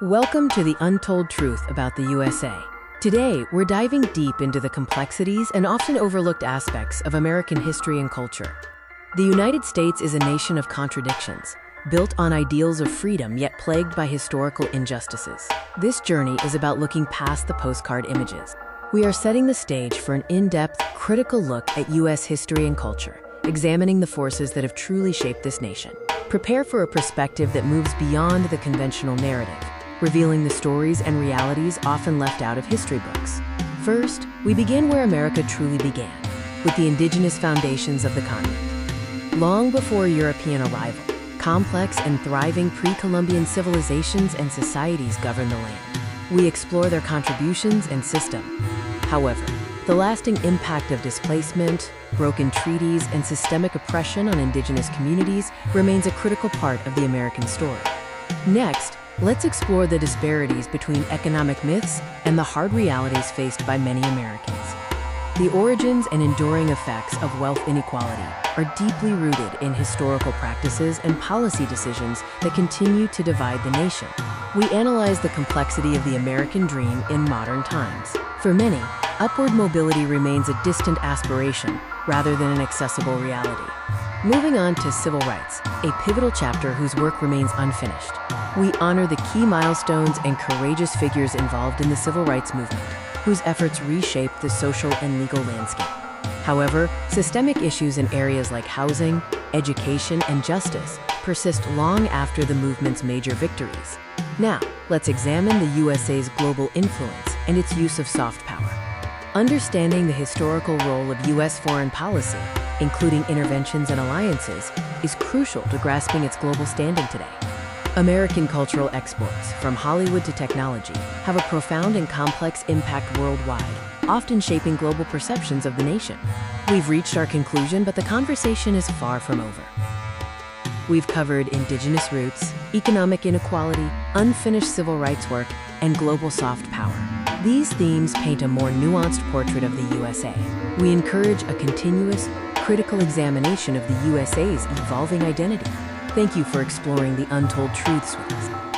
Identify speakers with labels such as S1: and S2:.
S1: Welcome to the Untold Truth about the USA. Today, we're diving deep into the complexities and often overlooked aspects of American history and culture. The United States is a nation of contradictions, built on ideals of freedom yet plagued by historical injustices. This journey is about looking past the postcard images. We are setting the stage for an in-depth, critical look at U.S. history and culture, examining the forces that have truly shaped this nation. Prepare for a perspective that moves beyond the conventional narrative, revealing the stories and realities often left out of history books. First, we begin where America truly began, with the indigenous foundations of the continent. Long before European arrival, complex and thriving pre-Columbian civilizations and societies governed the land. We explore their contributions and system. However, the lasting impact of displacement, broken treaties, and systemic oppression on indigenous communities remains a critical part of the American story. Next, let's explore the disparities between economic myths and the hard realities faced by many Americans. The origins and enduring effects of wealth inequality are deeply rooted in historical practices and policy decisions that continue to divide the nation. We analyze the complexity of the American dream in modern times. For many, upward mobility remains a distant aspiration rather than an accessible reality. Moving on to civil rights, a pivotal chapter whose work remains unfinished. We honor the key milestones and courageous figures involved in the civil rights movement, whose efforts reshaped the social and legal landscape. However, systemic issues in areas like housing, education, and justice persist long after the movement's major victories. Now, let's examine the USA's global influence and its use of soft power. Understanding the historical role of U.S. foreign policy, including interventions and alliances, is crucial to grasping its global standing today. American cultural exports, from Hollywood to technology, have a profound and complex impact worldwide, often shaping global perceptions of the nation. We've reached our conclusion, but the conversation is far from over. We've covered indigenous roots, economic inequality, unfinished civil rights work, and global soft power. These themes paint a more nuanced portrait of the USA. We encourage a continuous, critical examination of the USA's evolving identity. Thank you for exploring the untold truths with us.